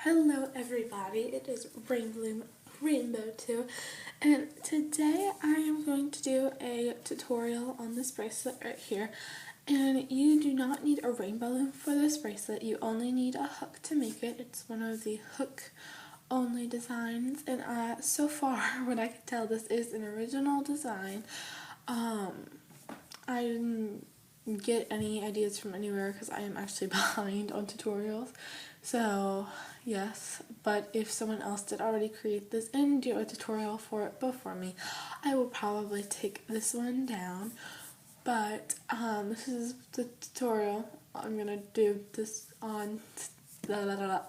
Hello everybody, it is Rainbow 2, and today I am going to do a tutorial on this bracelet right here. And you do not need a rainbow loom for this bracelet, you only need a hook to make it. It's one of the hook only designs, and so far what I can tell, this is an original design. I didn't get any ideas from anywhere because I am actually behind on tutorials. So yes, but if someone else did already create this and do a tutorial for it before me, I will probably take this one down. But this is the tutorial. I'm gonna do this on I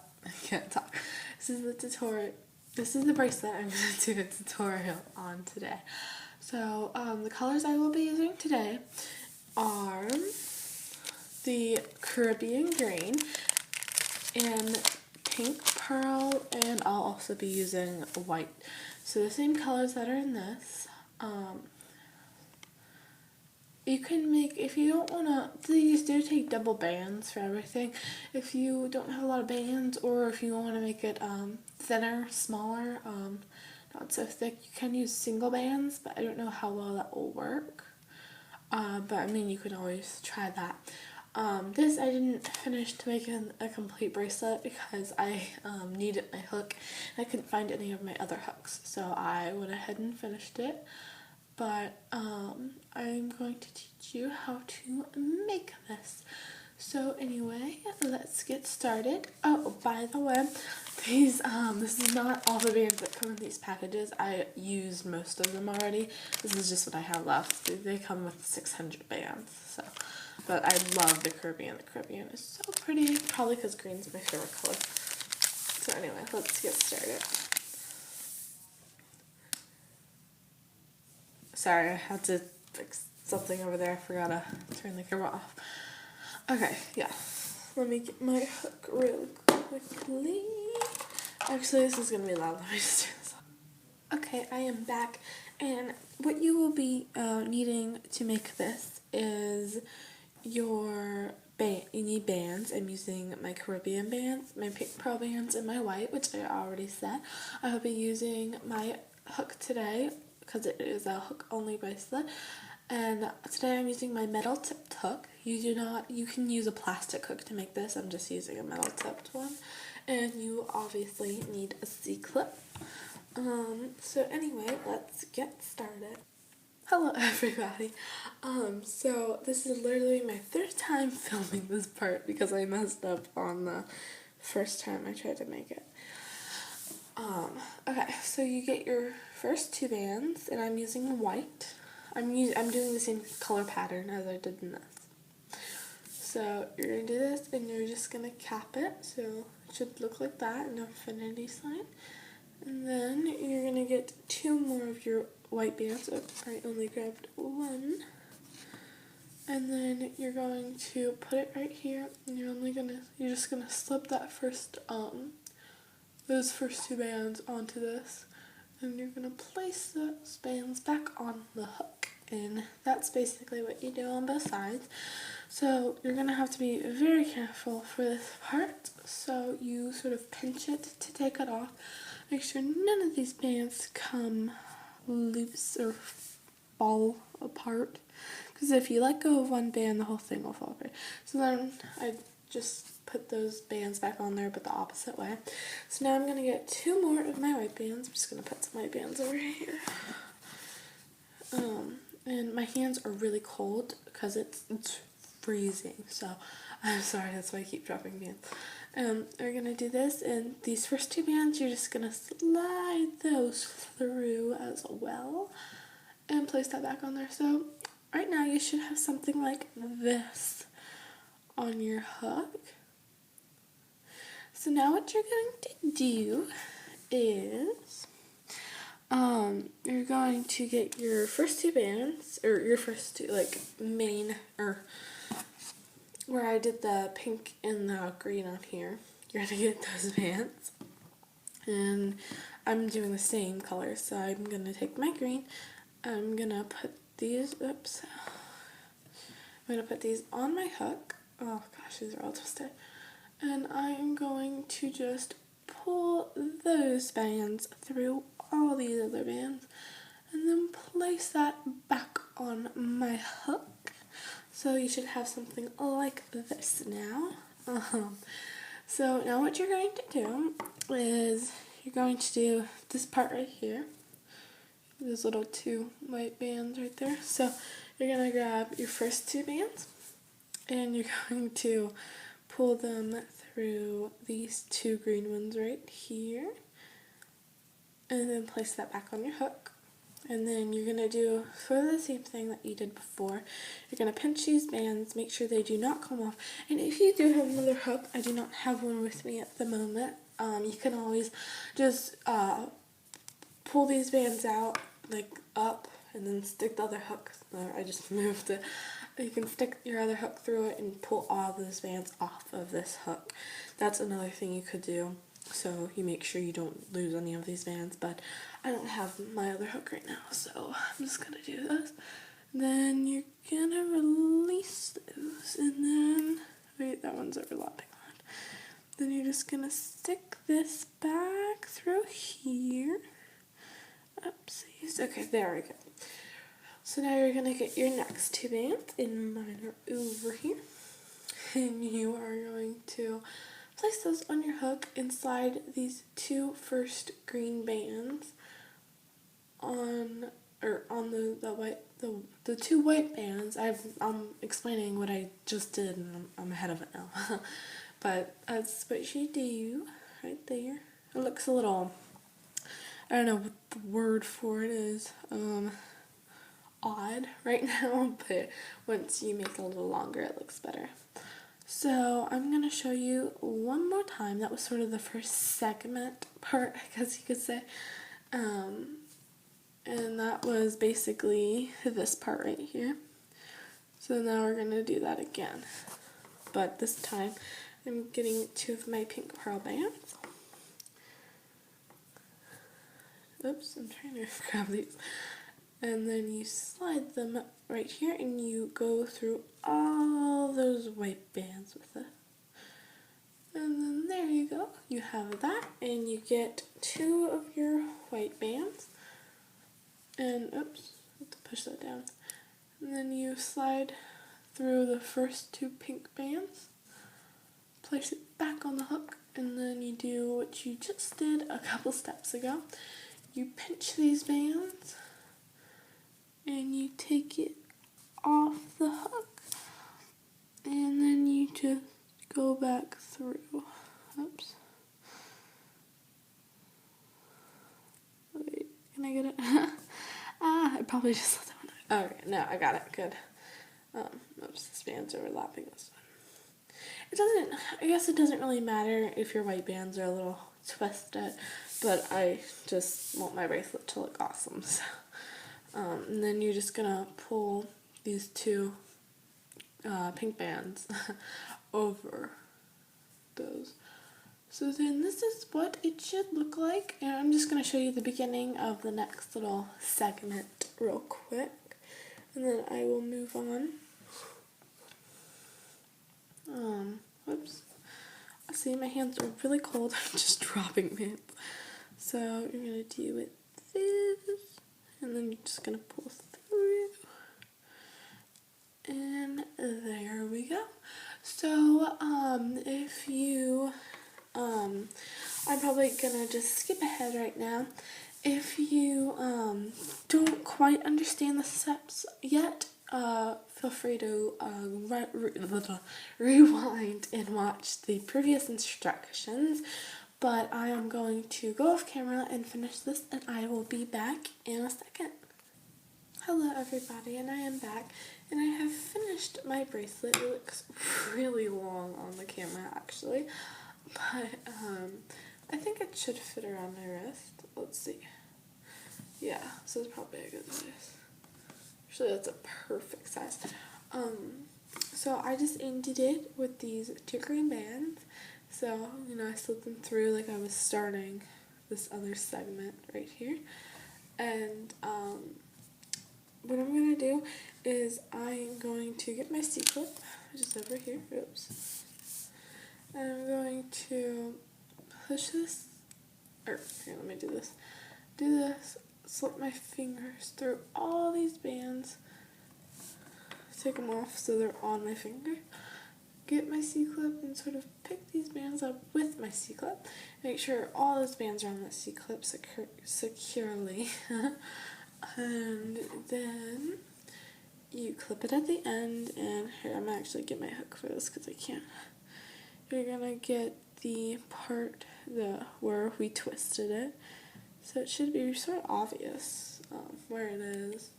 can't talk. This is the tutorial. This is the bracelet I'm gonna do a tutorial on today. So the colors I will be using today are the Caribbean green and pink pearl, and I'll also be using white. So the same colors that are in this. You can make, if you don't want to, these do take double bands for everything. If you don't have a lot of bands, or if you want to make it thinner, smaller, not so thick, you can use single bands, but I don't know how well that will work. But I mean, you can always try that. This I didn't finish to make a complete bracelet because I needed my hook. I couldn't find any of my other hooks, so I went ahead and finished it. But I'm going to teach you how to make this. So anyway, let's get started. Oh, by the way, these this is not all the bands that come in these packages. I used most of them already. This is just what I have left. They come with 600 bands. So, but I love the Caribbean. The Caribbean is so pretty. Probably because green's my favorite color. So anyway, let's get started. Sorry, I had to fix something over there. I forgot to turn the camera off. Okay, yeah. Let me get my hook real quickly. Actually, this is going to be loud. Let me just turn this off. Okay, I am back. And what you will be needing to make this is your you need bands. I'm using my Caribbean bands, my pink pearl bands, and my white, which I already said. I will be using my hook today because it is a hook only bracelet. And today I'm using my metal tipped hook. You can use a plastic hook to make this. I'm just using a metal tipped one. And you obviously need a C-clip. So anyway, let's get started. Hello everybody. So this is literally my third time filming this part because I messed up on the first time I tried to make it. Okay, so you get your first two bands, and I'm using white. I'm doing the same color pattern as I did in this. So you're gonna do this, and you're just gonna cap it. So it should look like that, an infinity sign. And then you're gonna get two more of your white bands. Oops, I only grabbed one. And then you're going to put it right here, and you're just gonna slip that those first two bands onto this, and you're gonna place those bands back on the hook. And that's basically what you do on both sides. So you're gonna have to be very careful for this part. So you sort of pinch it to take it off. Make sure none of these bands come loose or fall apart, because if you let go of one band, the whole thing will fall apart. So then I just put those bands back on there, but the opposite way. So now I'm going to get two more of my white bands. I'm just going to put some white bands over here. And my hands are really cold because it's freezing, so I'm sorry, that's why I keep dropping bands. We're going to do this, and these first two bands, you're just going to slide those through as well and place that back on there. So right now you should have something like this on your hook. So now what you're going to do is you're going to get your first two bands, or your first two, like, main, or where I did the pink and the green on here. You're going to get those bands. And I'm doing the same color, so I'm going to take my green. I'm going to put these, I'm going to put these on my hook. Oh gosh, these are all twisted. And I am going to just pull those bands through all these other bands and then place that back on my hook. So you should have something like this now. So now what you're going to do is you're going to do this part right here. Those little 2 white bands right there. So you're going to grab your first 2 bands and you're going to pull them through these 2 green ones right here. And then place that back on your hook. And then you're going to do sort of the same thing that you did before. You're going to pinch these bands, make sure they do not come off. And if you do have another hook, I do not have one with me at the moment, you can always just pull these bands out, like up, and then stick the other hook. I just moved it. You can stick your other hook through it and pull all those bands off of this hook. That's another thing you could do. So you make sure you don't lose any of these bands, but I don't have my other hook right now, so I'm just gonna do this. Then you're gonna release those, and then, wait, that one's overlapping. Then you're just gonna stick this back through here. Oopsies. Okay, there we go. So now you're gonna get your next 2 bands, and mine are over here. And you are going to place those on your hook inside these 2 first green bands on the 2 white bands. I'm explaining what I just did and I'm ahead of it now. But that's what you do right there. It looks a little, I don't know what the word for it is, odd right now, but once you make it a little longer it looks better. So I'm going to show you one more time. That was sort of the first segment part, I guess you could say. And that was basically this part right here. So now we're going to do that again. But this time I'm getting 2 of my pink pearl bands. Oops, I'm trying to grab these. And then you slide them right here and you go through all those white bands with it. And then there you go. You have that and you get 2 of your white bands. And oops, I have to push that down. And then you slide through the first 2 pink bands. Place it back on the hook and then you do what you just did a couple steps ago. You pinch these bands and you take it off the hook, and then you just go back through. Oops. Wait, can I get it? I probably just let that one out. Okay, no, I got it, good. Oops, this band's overlapping this one. I guess it doesn't really matter if your white bands are a little twisted, but I just want my bracelet to look awesome, so. And then you're just gonna pull these 2 pink bands over those. So then this is what it should look like, and I'm just gonna show you the beginning of the next little segment real quick, and then I will move on. Whoops. See, my hands are really cold. I'm just dropping bands. So you're gonna do it this. And then you're just going to pull through. And there we go. So, if you, I'm probably going to just skip ahead right now. If you, don't quite understand the steps yet, feel free to, rewind and watch the previous instructions. But I am going to go off camera and finish this, and I will be back in a second. Hello everybody, and I am back, and I have finished my bracelet. It looks really long on the camera actually, but I think it should fit around my wrist. Let's see. Yeah, so it's probably a good size. Actually, that's a perfect size. So I just ended it with these 2 green bands. So, I slipped them through like I was starting this other segment right here. And what I'm going to do is I'm going to get my C-clip, which is over here. Oops. And I'm going to push this or here, let me do this. Do this, slip my fingers through all these bands, take them off so they're on my finger, get my C-clip and sort of pick these bands up with my C-clip, make sure all those bands are on the C-clip securely, and then you clip it at the end, and here, I'm going to actually get my hook for this because I can't. You're going to get the part where we twisted it. So it should be sort of obvious where it is.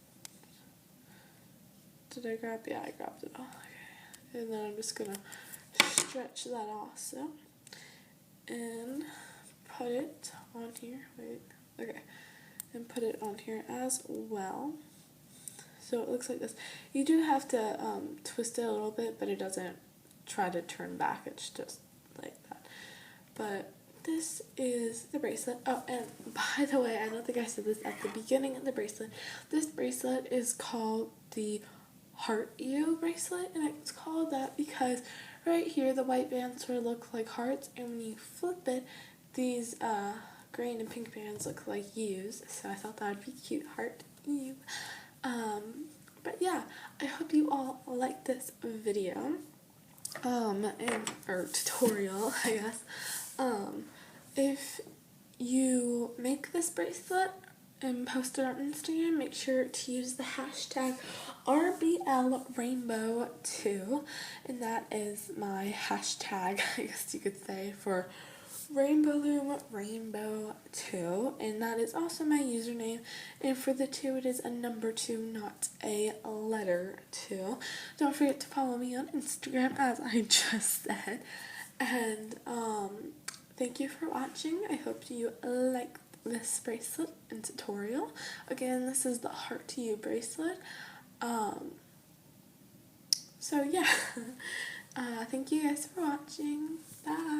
Did I grab? Yeah, I grabbed it all. Okay. And then I'm just going to stretch that also. And put it on here. Wait. Okay. And put it on here as well. So it looks like this. You do have to twist it a little bit, but it doesn't try to turn back. It's just like that. But this is the bracelet. Oh, and by the way, I don't think I said this at the beginning of the bracelet. This bracelet is called the Heart You bracelet, and it's called that because right here the white bands sort of look like hearts, and when you flip it, these green and pink bands look like U's. So I thought that would be cute. Heart You. But yeah, I hope you all like this video, or tutorial, I guess. If you make this bracelet and post it on Instagram, make sure to use the hashtag RBLRainbow2, and that is my hashtag, I guess you could say, for Rainbow Loom Rainbow 2, and that is also my username, and for the 2 it is a number 2, not a letter 2. Don't forget to follow me on Instagram, as I just said, and thank you for watching. I hope you liked this bracelet and tutorial. Again, this is the Heart to You bracelet. So yeah, thank you guys for watching. Bye.